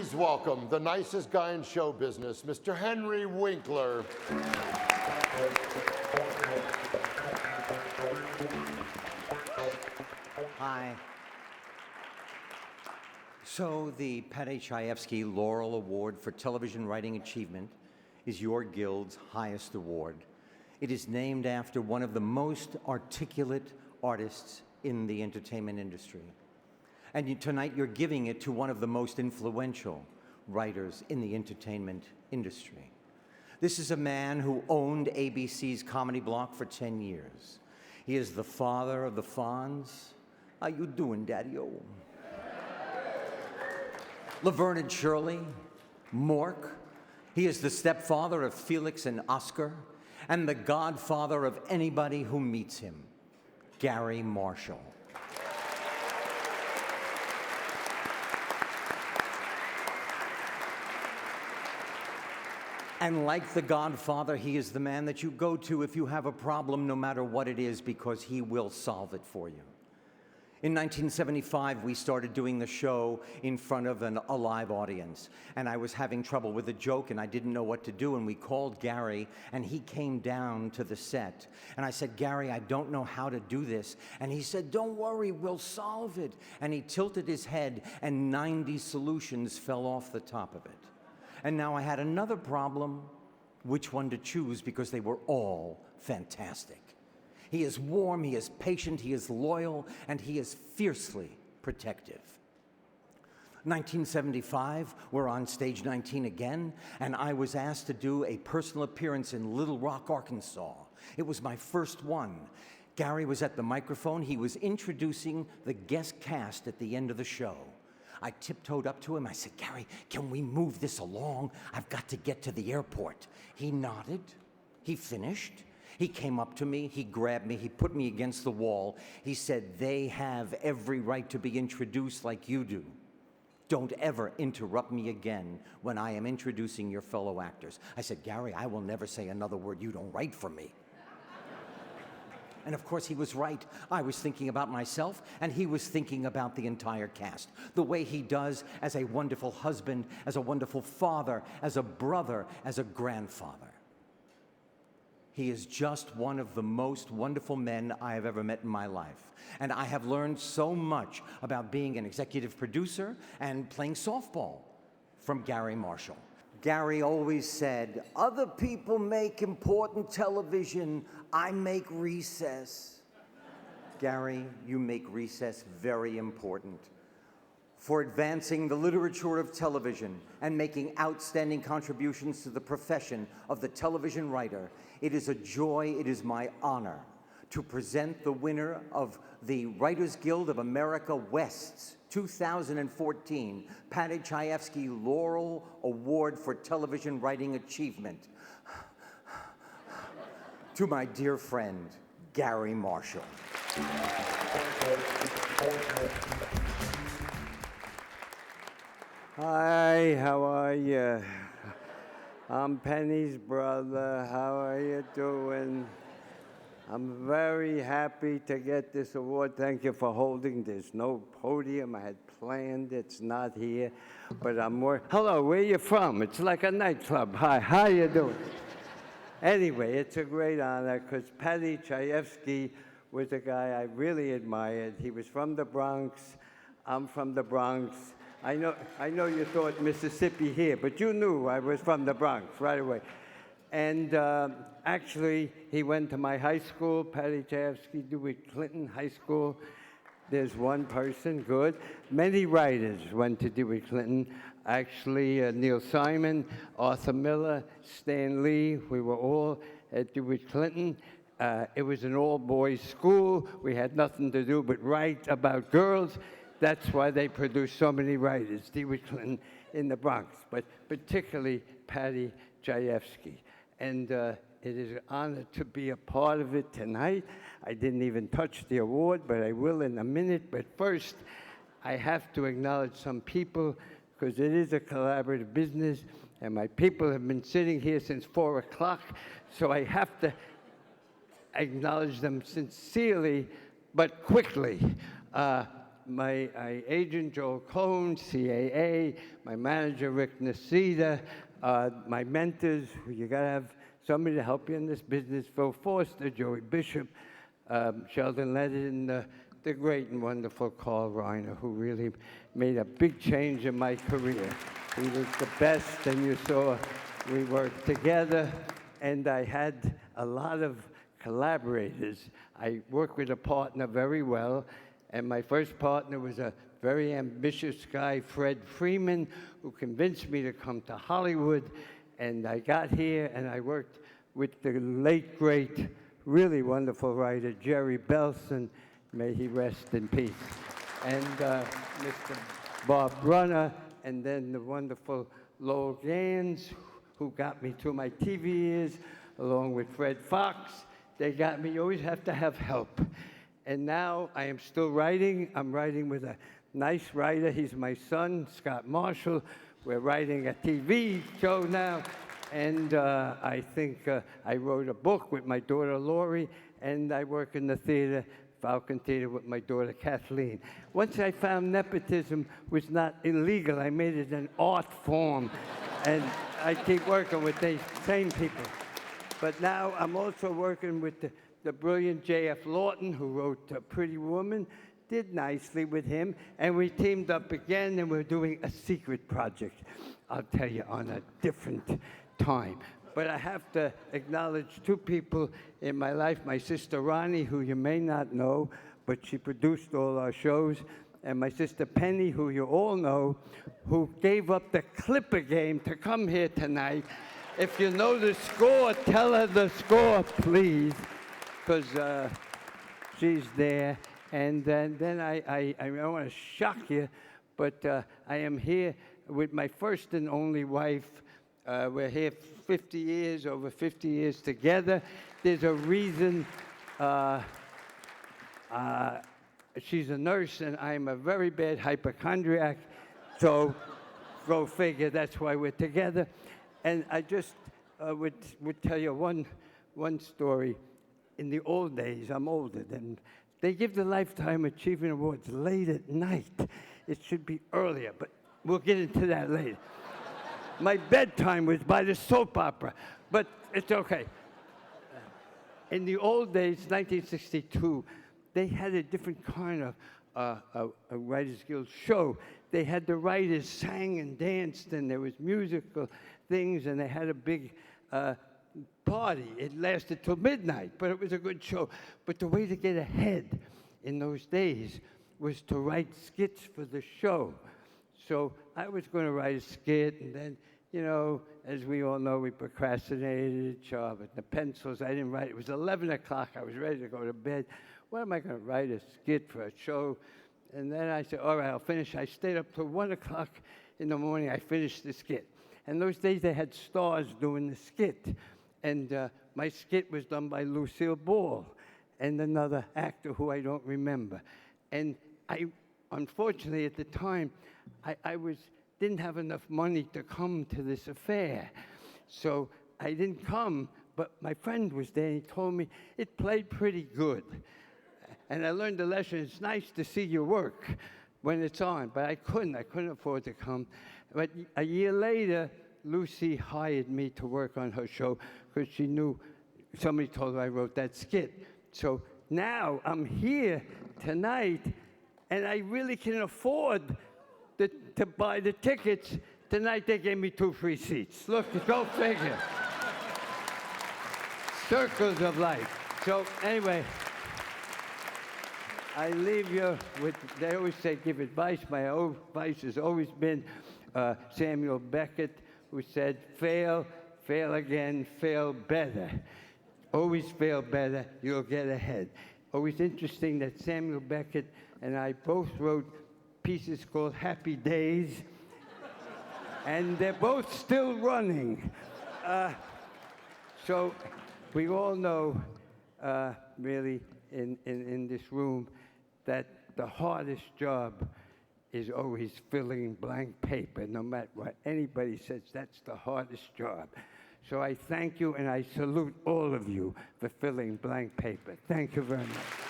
Please welcome the nicest guy in show business, Mr. Henry Winkler. Hi. So the Paddy Chayefsky Laurel Award for Television Writing Achievement is your guild's highest award. It is named after one of the most articulate artists in the entertainment industry. And tonight you're giving it to one of the most influential writers in the entertainment industry. This is a man who owned ABC's comedy block for 10 years. He is the father of the Fonz. How you doing, Daddy-O? Laverne and Shirley, Mork. He is the stepfather of Felix and Oscar, and the godfather of anybody who meets him, Garry Marshall. And like the Godfather, he is the man that you go to if you have a problem, no matter what it is, because he will solve it for you. In 1975, we started doing the show in front of a live audience. And I was having trouble with a joke, and I didn't know what to do. And we called Garry, and he came down to the set. And I said, Garry, I don't know how to do this. And he said, don't worry, we'll solve it. And he tilted his head, and 90 solutions fell off the top of it. And now I had another problem, which one to choose, because they were all fantastic. He is warm, he is patient, he is loyal, and he is fiercely protective. 1975, we're on stage 19 again, and I was asked to do a personal appearance in Little Rock, Arkansas. It was my first one. Garry was at the microphone. He was introducing the guest cast at the end of the show. I tiptoed up to him. I said, Garry, can we move this along? I've got to get to the airport. He nodded. He finished. He came up to me. He grabbed me. He put me against the wall. He said, they have every right to be introduced like you do. Don't ever interrupt me again when I am introducing your fellow actors. I said, Garry, I will never say another word you don't write for me. And of course, he was right. I was thinking about myself, and he was thinking about the entire cast. The way he does as a wonderful husband, as a wonderful father, as a brother, as a grandfather. He is just one of the most wonderful men I have ever met in my life. And I have learned so much about being an executive producer and playing softball from Garry Marshall. Garry always said, other people make important television, I make recess. Garry, you make recess very important. For advancing the literature of television and making outstanding contributions to the profession of the television writer, it is a joy, it is my honor to present the winner of the Writers Guild of America West's 2014 Paddy Chayefsky Laurel Award for Television Writing Achievement, to my dear friend, Garry Marshall. Hi, how are you? I'm Penny's brother. How are you doing? I'm very happy to get this award. Thank you for holding. There's no podium. I had planned. It's not here. But I'm more... Hello, where you from? It's like a nightclub. Hi, how you doing? Anyway, it's a great honor because Paddy Chayefsky was a guy I really admired. He was from the Bronx. I'm from the Bronx. I know you thought Mississippi here, but you knew I was from the Bronx right away. And actually, he went to my high school, Paddy Chayefsky, DeWitt Clinton High School. There's one person, good. Many writers went to DeWitt Clinton. Actually, Neil Simon, Arthur Miller, Stan Lee, we were all at DeWitt Clinton. It was an all-boys school. We had nothing to do but write about girls. That's why they produced so many writers, DeWitt Clinton in the Bronx, but particularly Paddy Chayefsky. And it is an honor to be a part of it tonight. I didn't even touch the award, but I will in a minute. But first, I have to acknowledge some people, because it is a collaborative business, and my people have been sitting here since 4 o'clock, so I have to acknowledge them sincerely, but quickly. my agent, Joel Cohn, CAA, my manager, Rick Nacida, my mentors, you got to have somebody to help you in this business, Phil Forster, Joey Bishop, Sheldon Lennon, the great and wonderful Carl Reiner, who really made a big change in my career. He was the best, and you saw we worked together, and I had a lot of collaborators. I worked with a partner very well, and my first partner was a very ambitious guy, Fred Freeman, who convinced me to come to Hollywood, and I got here, and I worked with the late, great, really wonderful writer, Jerry Belson, may he rest in peace, and Mr. Bob Brunner, and then the wonderful Lowell Gans, who got me through my TV years, along with Fred Fox. They got me. You always have to have help. And now I am still writing. I'm writing with a nice writer. He's my son, Scott Marshall. We're writing a TV show now. And I think I wrote a book with my daughter, Lori, and I work in the theater, Falcon Theater, with my daughter, Kathleen. Once I found nepotism was not illegal, I made it an art form. And I keep working with the same people. But now I'm also working with the brilliant J.F. Lawton, who wrote Pretty Woman, did nicely with him, and we teamed up again, and we're doing a secret project. I'll tell you on a different time. But I have to acknowledge two people in my life, my sister Ronnie, who you may not know, but she produced all our shows, and my sister Penny, who you all know, who gave up the Clipper game to come here tonight. If you know the score, tell her the score, please, because she's there. And then I don't want to shock you, but I am here with my first and only wife. We're here 50 years, over 50 years together. There's a reason. She's a nurse, and I'm a very bad hypochondriac, so go figure, that's why we're together. And I just would tell you one story. In the old days, I'm older, and they give the Lifetime Achievement Awards late at night. It should be earlier, but we'll get into that later. My bedtime was by the soap opera, but it's okay. In the old days, 1962, they had a different kind of a Writers Guild show. They had the writers sang and danced, and there was musical things, and they had a big party. It lasted till midnight, but it was a good show. But the way to get ahead in those days was to write skits for the show. So I was going to write a skit, and then, you know, as we all know, we procrastinated, sharpened the pencils. I didn't write. It was 11 o'clock. I was ready to go to bed. What am I going to write a skit for a show? And then I said, all right, I'll finish. I stayed up till 1 o'clock in the morning. I finished the skit. And those days they had stars doing the skit. And my skit was done by Lucille Ball and another actor who I don't remember. And I, unfortunately, at the time, I didn't have enough money to come to this affair. So I didn't come, but my friend was there, and he told me it played pretty good. And I learned the lesson. It's nice to see your work when it's on, but I couldn't afford to come. But a year later, Lucy hired me to work on her show because she knew somebody told her I wrote that skit. So now I'm here tonight, and I really can afford to buy the tickets. Tonight they gave me 2 free seats. Look, go figure. Circles of life. So anyway, I leave you with, they always say give advice. My advice has always been Samuel Beckett, who said, fail, fail again, fail better. Always fail better, you'll get ahead. Always interesting that Samuel Beckett and I both wrote pieces called Happy Days, and they're both still running. So we all know, really, in this room, that the hardest job is always filling blank paper. No matter what anybody says, that's the hardest job. So I thank you, and I salute all of you for filling blank paper. Thank you very much.